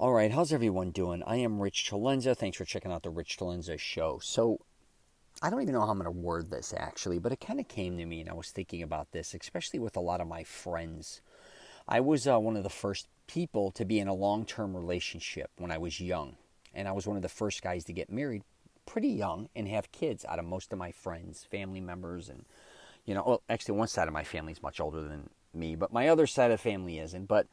All right, how's everyone doing? I am Rich CELENZA. Thanks for checking out the Rich CELENZA show. So, I don't even know how I'm going to word this actually, but it kind of came to me and I was thinking about this, especially with a lot of my friends. I was one of the first people to be in a long term relationship when I was young. And I was one of the first guys to get married pretty young and have kids out of most of my friends, family members. And, well, actually, one side of my family is much older than me, but my other side of the family isn't. But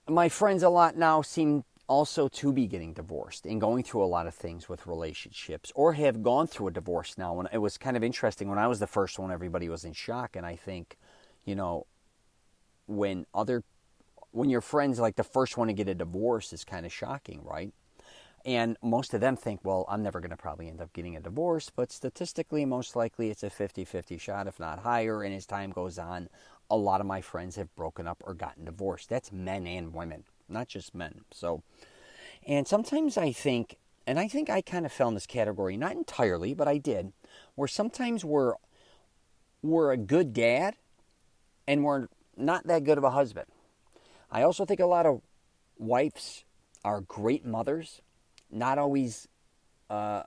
my friends a lot now seem also to be getting divorced and going through a lot of things with relationships or have gone through a divorce now. And it was kind of interesting. When I was the first one, everybody was in shock. And I think, you know, when your friends like the first one to get a divorce is kind of shocking, right? And most of them think, well, I'm never going to probably end up getting a divorce. But statistically, most likely it's a 50-50 shot, if not higher. And as time goes on, a lot of my friends have broken up or gotten divorced. That's men and women, not just men. So, and sometimes I think, and I think I kind of fell in this category, not entirely, but I did, where sometimes we're a good dad and we're not that good of a husband. I also think a lot of wives are great mothers, not always a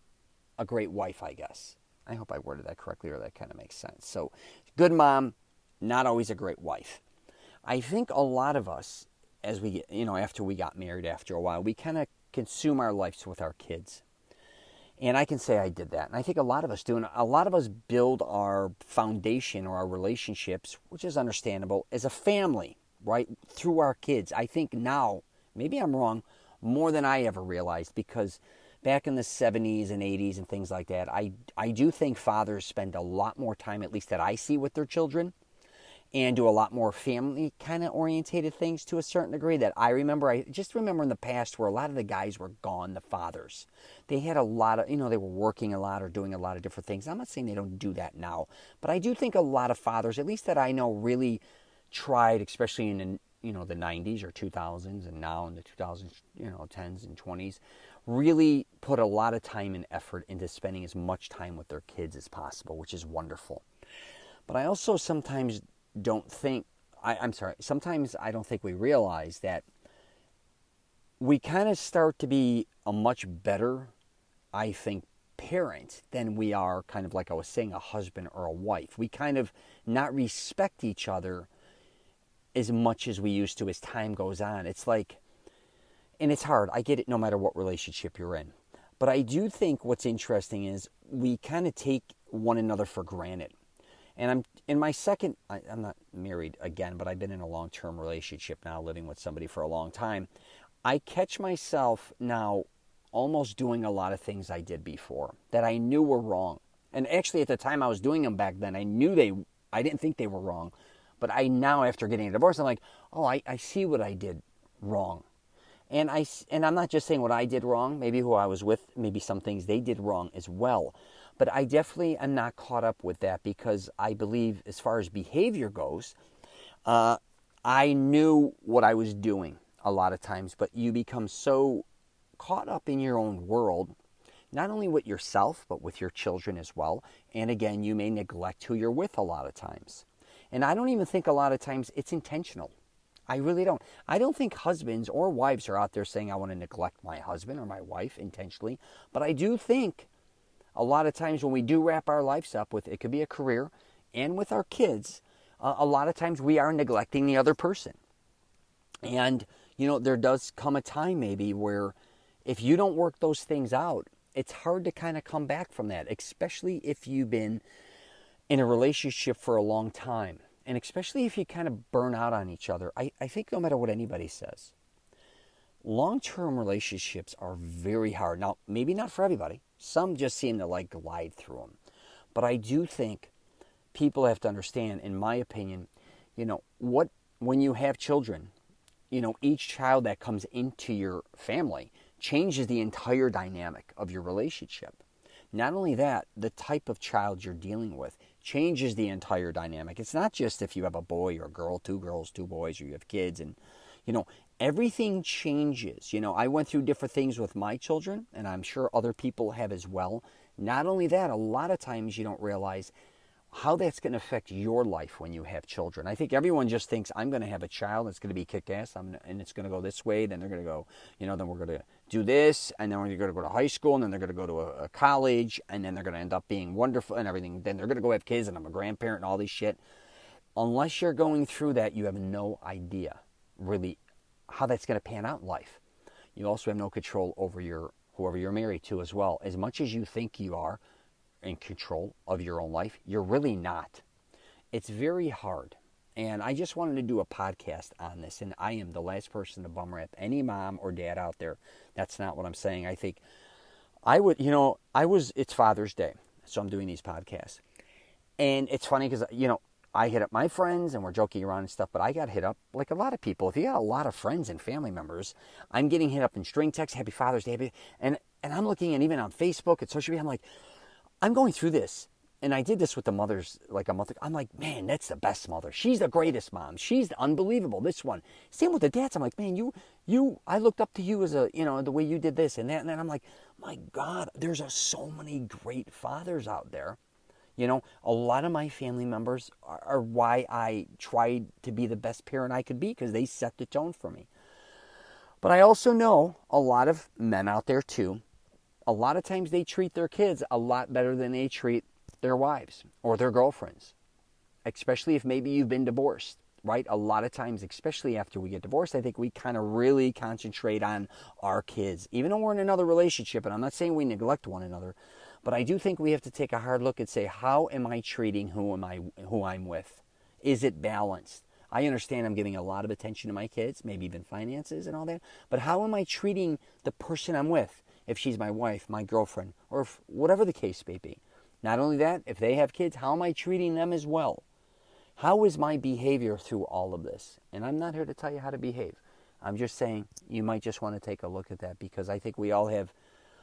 great wife, I guess. I hope I worded that correctly or that kind of makes sense. So, good mom, not always a great wife. I think a lot of us, as we get, after we got married after a while, we kind of consume our lives with our kids. And I can say I did that. And I think a lot of us do. And a lot of us build our foundation or our relationships, which is understandable, as a family, right? Through our kids. I think now, maybe I'm wrong, more than I ever realized, because back in the 70s and 80s and things like that, I do think fathers spend a lot more time, at least that I see, with their children and do a lot more family kind of orientated things to a certain degree that I remember. I just remember in the past where a lot of the guys were gone, the fathers. They had a lot of, they were working a lot or doing a lot of different things. I'm not saying they don't do that now, but I do think a lot of fathers, at least that I know, really tried, especially in the 90s or 2000s and now in the 2000s, 10s and 20s, really put a lot of time and effort into spending as much time with their kids as possible, which is wonderful. But I also sometimes sometimes I don't think we realize that we kind of start to be a much better, I think, parent than we are, kind of like I was saying, a husband or a wife. We kind of not respect each other as much as we used to as time goes on. It's like, and it's hard. I get it no matter what relationship you're in. But I do think what's interesting is we kind of take one another for granted. And I'm in my second, I'm not married again, but I've been in a long-term relationship now, living with somebody for a long time. I catch myself now almost doing a lot of things I did before that I knew were wrong. And actually at the time I was doing them back then, I didn't think they were wrong. But I now, after getting a divorce, I'm like, oh, I see what I did wrong. And I'm not just saying what I did wrong, maybe who I was with, maybe some things they did wrong as well. But I definitely am not caught up with that, because I believe as far as behavior goes, I knew what I was doing a lot of times, but you become so caught up in your own world, not only with yourself, but with your children as well. And again, you may neglect who you're with a lot of times. And I don't even think a lot of times it's intentional. I really don't. I don't think husbands or wives are out there saying, I want to neglect my husband or my wife intentionally. But I do think a lot of times when we do wrap our lives up with, it could be a career, and with our kids, a lot of times we are neglecting the other person. And, there does come a time maybe where if you don't work those things out, it's hard to kind of come back from that, especially if you've been in a relationship for a long time. And especially if you kind of burn out on each other. I think no matter what anybody says, long-term relationships are very hard. Now, maybe not for everybody. Some just seem to glide through them. But I do think people have to understand, in my opinion, when you have children, each child that comes into your family changes the entire dynamic of your relationship. Not only that, the type of child you're dealing with changes the entire dynamic. It's not just if you have a boy or a girl, two girls, two boys, or you have kids, and, everything changes. I went through different things with my children, and I'm sure other people have as well. Not only that, a lot of times you don't realize how that's going to affect your life when you have children. I think everyone just thinks, I'm going to have a child that's going to be kick-ass, and it's going to go this way, then they're going to go, then we're going to do this, and then we're going to go to high school, and then they're going to go to a college, and then they're going to end up being wonderful and everything. Then they're going to go have kids, and I'm a grandparent and all this shit. Unless you're going through that, you have no idea, really, how that's going to pan out in life. You also have no control over whoever you're married to as well. As much as you think you are in control of your own life, you're really not. It's very hard. And I just wanted to do a podcast on this, and I am the last person to bum rap any mom or dad out there. That's not what I'm saying. I think it's Father's Day, so I'm doing these podcasts. And it's funny because, I hit up my friends and we're joking around and stuff, but I got hit up like a lot of people. If you got a lot of friends and family members, I'm getting hit up in string text, Happy Father's Day, and I'm looking, and even on Facebook and social media, I'm like, I'm going through this. And I did this with the mothers like a month ago. I'm like, man, that's the best mother. She's the greatest mom. She's unbelievable, this one. Same with the dads. I'm like, man, I looked up to you as the way you did this and that. And then I'm like, my God, there's so many great fathers out there. A lot of my family members are why I tried to be the best parent I could be, because they set the tone for me. But I also know a lot of men out there too. A lot of times they treat their kids a lot better than they treat their wives or their girlfriends, especially if maybe you've been divorced, right? A lot of times, especially after we get divorced, I think we kind of really concentrate on our kids, even though we're in another relationship. And I'm not saying we neglect one another, but I do think we have to take a hard look and say, how am I treating who I'm with? Is it balanced? I understand I'm giving a lot of attention to my kids, maybe even finances and all that, but how am I treating the person I'm with? If she's my wife, my girlfriend, or whatever the case may be. Not only that, if they have kids, how am I treating them as well? How is my behavior through all of this? And I'm not here to tell you how to behave. I'm just saying you might just want to take a look at that, because I think we all have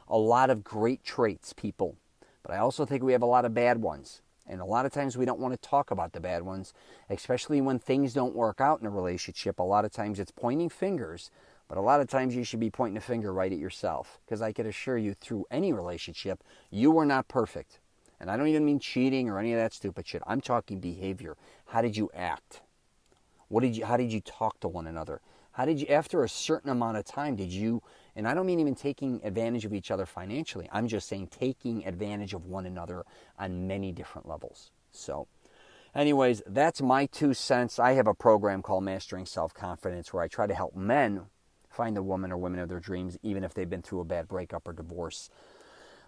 a lot of great traits, people. But I also think we have a lot of bad ones. And a lot of times we don't want to talk about the bad ones, especially when things don't work out in a relationship. A lot of times it's pointing fingers, but a lot of times you should be pointing a finger right at yourself. Because I can assure you, through any relationship, you are not perfect. And I don't even mean cheating or any of that stupid shit. I'm talking behavior. How did you act? How did you talk to one another? How did you, after a certain amount of time, and I don't mean even taking advantage of each other financially. I'm just saying taking advantage of one another on many different levels. So, anyways, that's my 2 cents. I have a program called Mastering Self-Confidence where I try to help men find the woman or women of their dreams, even if they've been through a bad breakup or divorce.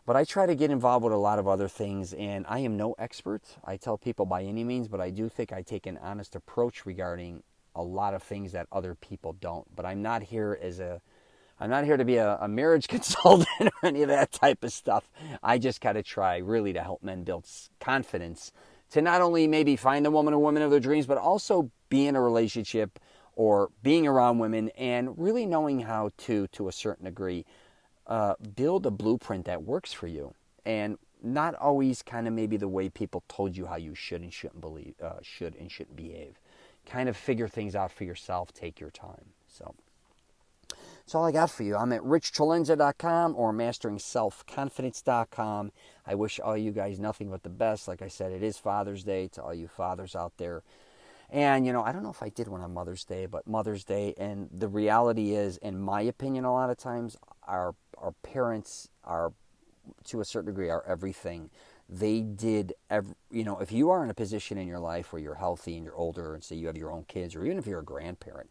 But I try to get involved with a lot of other things, and I am no expert. I tell people by any means, but I do think I take an honest approach regarding a lot of things that other people don't. But I'm not here to be a marriage consultant or any of that type of stuff. I just got to try really to help men build confidence to not only maybe find the woman or woman of their dreams, but also be in a relationship or being around women and really knowing how to a certain degree, build a blueprint that works for you, and not always kind of maybe the way people told you how you should and shouldn't behave. Kind of figure things out for yourself. Take your time. So that's all I got for you. I'm at richcelenza.com or masteringselfconfidence.com. I wish all you guys nothing but the best. Like I said, it is Father's Day to all you fathers out there. And, I don't know if I did one on Mother's Day, but Mother's Day, and the reality is, in my opinion, a lot of times, our parents are, to a certain degree, are everything. They did, if you are in a position in your life where you're healthy and you're older and say you have your own kids, or even if you're a grandparent,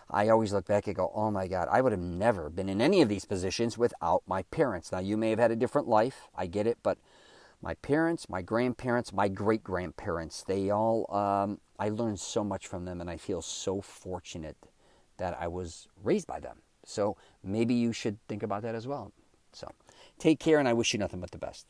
I always look back and go, oh my God, I would have never been in any of these positions without my parents. Now, you may have had a different life, I get it, but my parents, my grandparents, my great-grandparents, they all, I learned so much from them, and I feel so fortunate that I was raised by them. So maybe you should think about that as well. So take care, and I wish you nothing but the best.